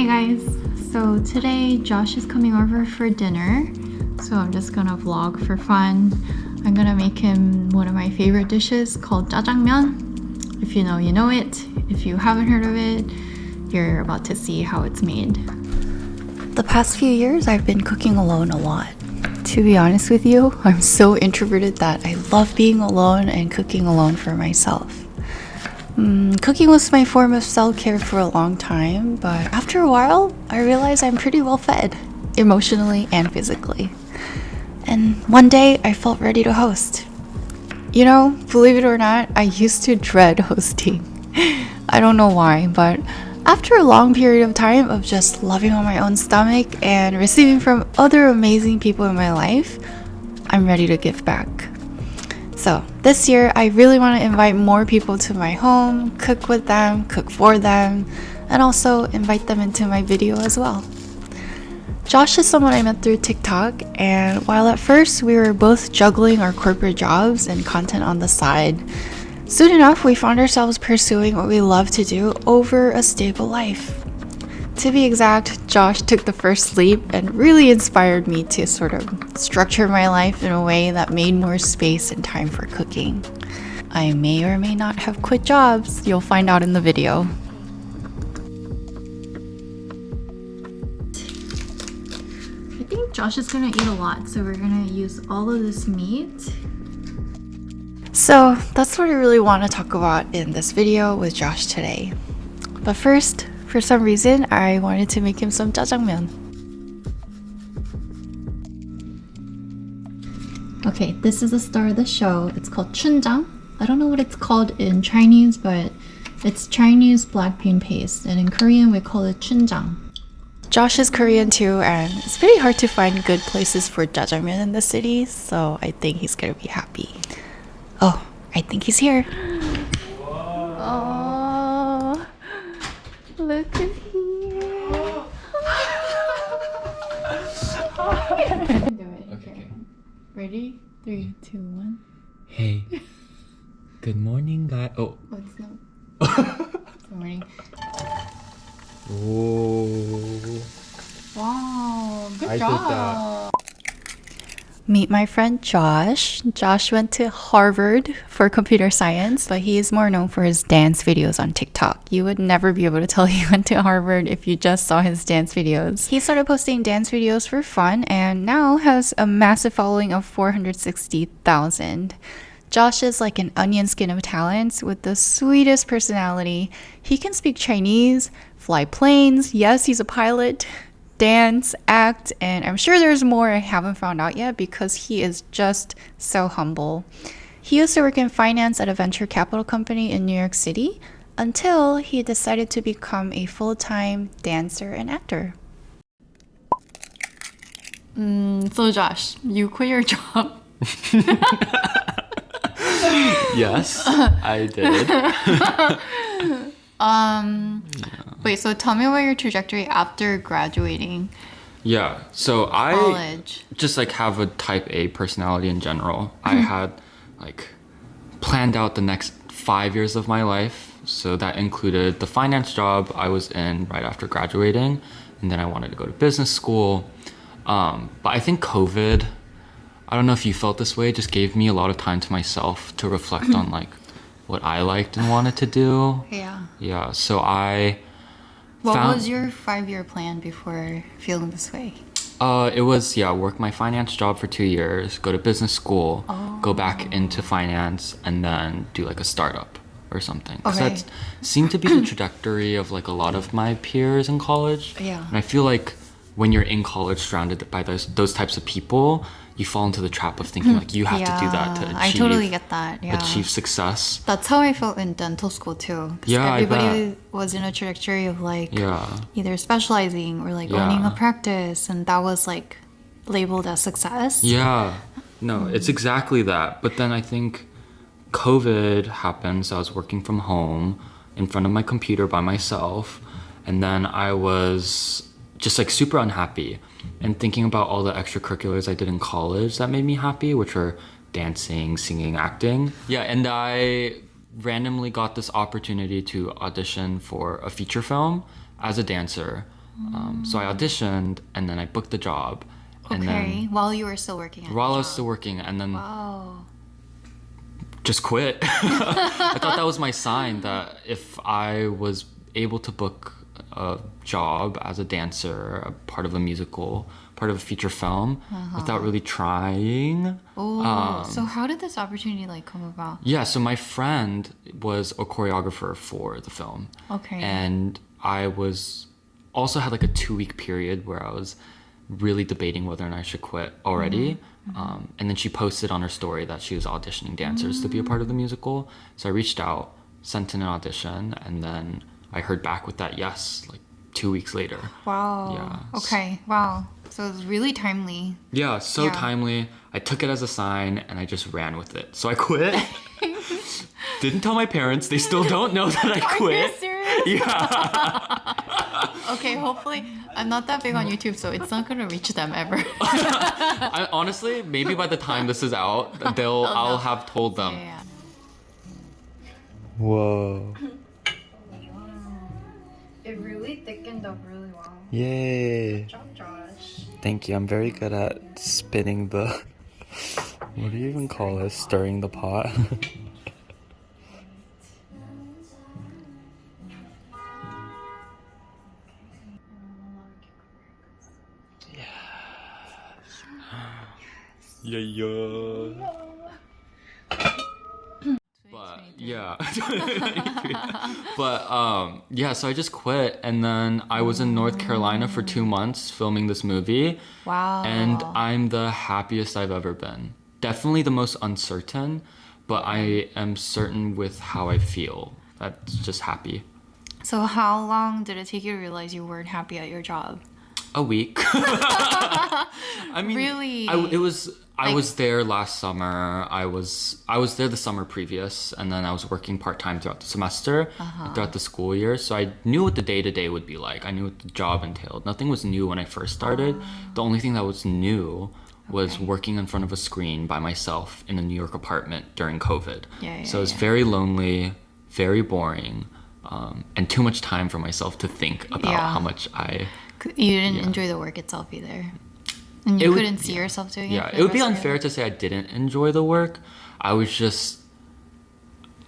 Hey guys, so today Josh is coming over for dinner, so I'm just gonna vlog for fun. I'm gonna make him one of my favorite dishes called jjajangmyeon. If you know, you know it. If you haven't heard of it, you're about to see how it's made. The past few years I've been cooking alone a lot. To be honest with you, I'm so introverted that I love being alone and cooking alone for myself. Cooking was my form of self-care for a long time, but after a while, I realized I'm pretty well fed, emotionally and physically. And one day, I felt ready to host. You know, believe it or not, I used to dread hosting. I don't know why, but after a long period of time of just loving on my own stomach and receiving from other amazing people in my life, I'm ready to give back. So this year, I really want to invite more people to my home, cook with them, cook for them, and also invite them into my video as well. Josh is someone I met through TikTok, and while at first we were both juggling our corporate jobs and content on the side, soon enough we found ourselves pursuing what we love to do over a stable life. To be exact, Josh took the first leap and really inspired me to sort of structure my life in a way that made more space and time for cooking. I may or may not have quit jobs. You'll find out in the video. I think Josh is gonna eat a lot, so we're gonna use all of this meat. So that's what I really want to talk about in this video with Josh today. But first, for some reason, I wanted to make him some jjajangmyeon. Okay, this is the star of the show. It's called chunjang. I don't know what it's called in Chinese, but it's Chinese black bean paste, and in Korean we call it chunjang. Josh is Korean too, and it's pretty hard to find good places for jjajangmyeon in the city, so I think he's gonna be happy. Oh, I think he's here. Oh, look at here. Okay. Ready? 3, 2, 1. Hey. Good morning, guys. Oh. Oh, it's not. Good morning. Oh. Wow, good I job. did that. Meet my friend Josh. Josh went to Harvard for computer science, but he is more known for his dance videos on TikTok. You would never be able to tell he went to Harvard if you just saw his dance videos. He started posting dance videos for fun and now has a massive following of 460,000. Josh is like an onion skin of talents with the sweetest personality. He can speak Chinese, fly planes, yes, he's a pilot, dance, act, and I'm sure there's more I haven't found out yet because he is just so humble. He used to work in finance at a venture capital company in New York City until he decided to become a full-time dancer and actor. So Josh, you quit your job. Yes, I did. Wait, so tell me about your trajectory after graduating Yeah, so I college. just like have a type A personality in general. I had like planned out the next 5 years of my life. So that included the finance job I was in right after graduating. And then I wanted to go to business school. But I think COVID, I don't know if you felt this way, just gave me a lot of time to myself to reflect on like what I liked and wanted to do. Yeah. So I What was your 5-year plan before feeling this way? It was, work my finance job for 2 years, go to business school, go back into finance, and then do like a startup or something. Because that seemed to be the trajectory of like a lot of my peers in college. Yeah. And I feel like when you're in college surrounded by those types of people, you fall into the trap of thinking like you have to do that to achieve, I totally get that. Yeah. achieve success. That's how I felt in dental school too. 'Cause Yeah, I everybody bet. was in a trajectory of like Yeah. either specializing or like owning a practice, and that was like labeled as success. Yeah, no, it's exactly that. But then I think COVID happened, so I was working from home in front of my computer by myself, and then I was just like super unhappy and thinking about all the extracurriculars I did in college that made me happy, which were dancing, singing, acting. Yeah, and I randomly got this opportunity to audition for a feature film as a dancer. So I auditioned and then I booked the job. And Okay, then while you were still working at while the I was job. still working, and then Wow. just quit. I thought that was my sign that if I was able to book a job as a dancer, a part of a musical, part of a feature film, without really trying. Oh, so how did this opportunity like come about? Yeah, so my friend was a choreographer for the film. Okay. And I was also had like a 2-week period where I was really debating whether or not I should quit already. And then she posted on her story that she was auditioning dancers to be a part of the musical. So I reached out, sent in an audition, and then I heard back with that yes, like 2 weeks later. Wow. Yeah. Okay. Wow. So it was really timely. Yeah, so Yeah. timely. I took it as a sign and I just ran with it. So I quit. Didn't tell my parents. They still don't know that I Are quit. you serious? Yeah. Okay, hopefully I'm not that big on YouTube, so it's not gonna reach them ever. I, honestly, maybe by the time this is out, I'll have told them. Yeah. Whoa. It really thickened up really well. Yay. Good job, Josh. Thank you. I'm very good at spinning the... What do you even call it? Stirring the pot? Yeah, yeah. But yeah. But yeah, so I just quit and then I was in North Carolina for 2 months filming this movie. Wow. And I'm the happiest I've ever been. Definitely the most uncertain, but I am certain with how I feel. That's just happy. So how long did it take you to realize you weren't happy at your job? A week. I mean, Really? I was there last summer. I was there the summer previous, and then I was working part-time throughout the semester, throughout the school year. So I knew what the day-to-day would be like. I knew what the job entailed. Nothing was new when I first started. The only thing that was new was working in front of a screen by myself in a New York apartment during COVID. So it was very lonely, very boring, and too much time for myself to think about how much I... You didn't enjoy the work itself either. And you couldn't see yourself doing it? Yeah, it would be unfair to say I didn't enjoy the work. I was just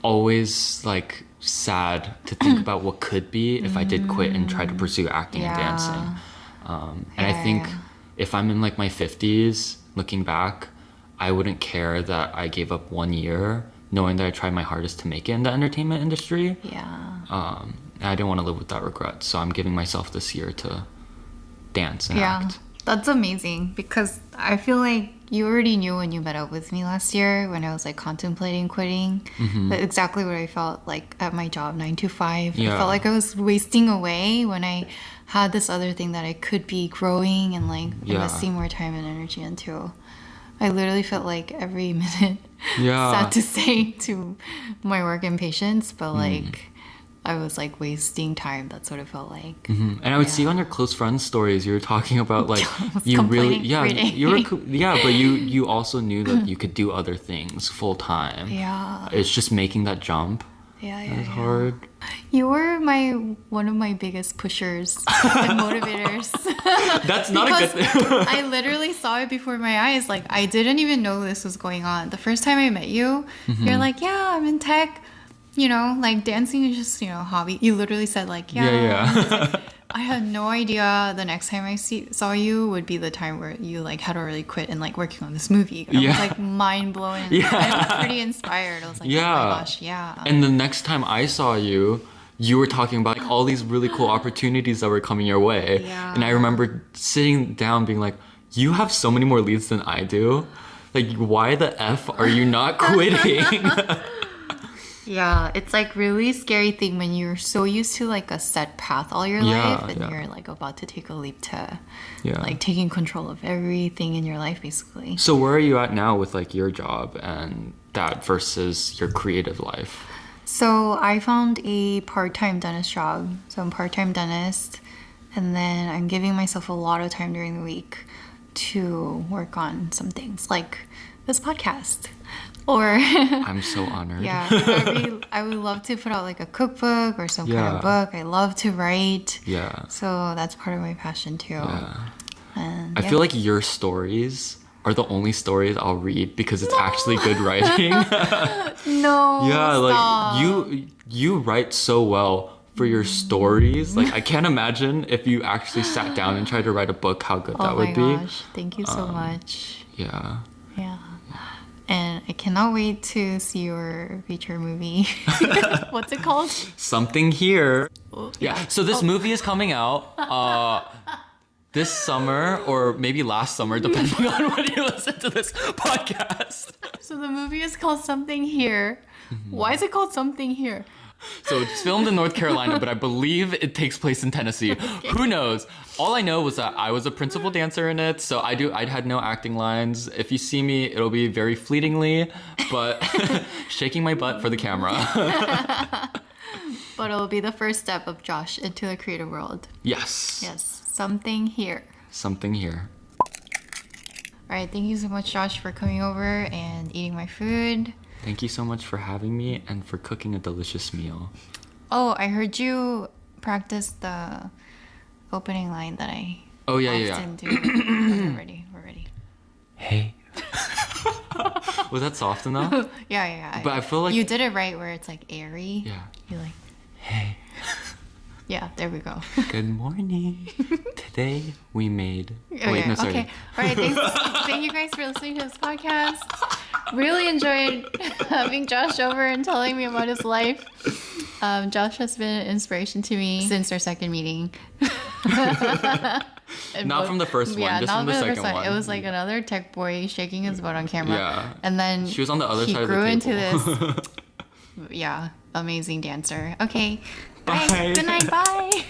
always like sad to think about what could be if I did quit and try to pursue acting and dancing. And I think if I'm in like my 50s, looking back, I wouldn't care that I gave up 1 year knowing that I tried my hardest to make it in the entertainment industry. And I didn't want to live with that regret. So I'm giving myself this year to dance and act. That's amazing because I feel like you already knew when you met up with me last year when I was like contemplating quitting. But exactly what I felt like at my job, 9 to 5. I felt like I was wasting away when I had this other thing that I could be growing and like investing more time and energy into. I literally felt like every minute sad to say to my work and patience, but like I was like wasting time. That's what it felt like. And I would see on your close friends stories, you were talking about like you complaining really, every day. you were, but you also knew that you could do other things full time. It's just making that jump. It's hard. You were one of my biggest pushers and motivators. That's not a good thing. I literally saw it before my eyes. Like I didn't even know this was going on. The first time I met you, you're like, yeah, I'm in tech. You know, like dancing is just, you know, a hobby. You literally said like, I had no idea the next time I saw you would be the time where you like had already quit and like working on this movie. I was like mind blown. I was pretty inspired. I was like, oh my gosh, And the next time I saw you, you were talking about like all these really cool opportunities that were coming your way. And I remember sitting down being like, you have so many more leads than I do. Like, why the F are you not quitting? Yeah, it's like really scary thing when you're so used to like a set path all your life and you're like about to take a leap to like taking control of everything in your life basically. So where are you at now with like your job and that versus your creative life? So I found a part-time dentist job. So I'm part-time dentist and then I'm giving myself a lot of time during the week to work on some things like this podcast. Or I'm so honored. yeah, I would love to put out like a cookbook or some kind Yeah. of book. I love to write. Yeah. So that's part of my passion too. Yeah. And I yeah. feel like your stories are the only stories I'll read because it's actually good writing. No, Yeah, stop. like you write so well for your stories. Like I can't imagine if you actually sat down and tried to write a book how good that would be. Oh my gosh, thank you so much. Yeah. Yeah. And I cannot wait to see your feature movie. What's it called? Something here. Yeah. So this Oh. movie is coming out this summer or maybe last summer, depending on when you listen to this podcast. So the movie is called Something Here. Why is it called Something Here? So it's filmed in North Carolina, but I believe it takes place in Tennessee. Okay. Who knows? All I know was that I was a principal dancer in it, so I had no acting lines. If you see me, it'll be very fleetingly, but shaking my butt for the camera. But it'll be the first step of Josh into the creative world. Yes. Yes, Something Here. Something here. All right, thank you so much, Josh, for coming over and eating my food. Thank you so much for having me and for cooking a delicious meal. Oh, I heard you practice the opening line that I often do. Okay, we're ready. Hey. Was that soft enough? Yeah. But I feel like you did it right where it's like airy. Yeah. You're like, hey. Yeah, there we go. Good morning. Today we made. Oh, wait, no, sorry. Okay. All right. Thank you guys for listening to this podcast. Really enjoyed having Josh over and telling me about his life. Josh has been an inspiration to me since our second meeting. Not from the first one, just from the second one. It was like another tech boy shaking his butt on camera. Yeah. And then she was on the other he side of the grew table. into this, amazing dancer. Okay. Bye. Good night. Bye.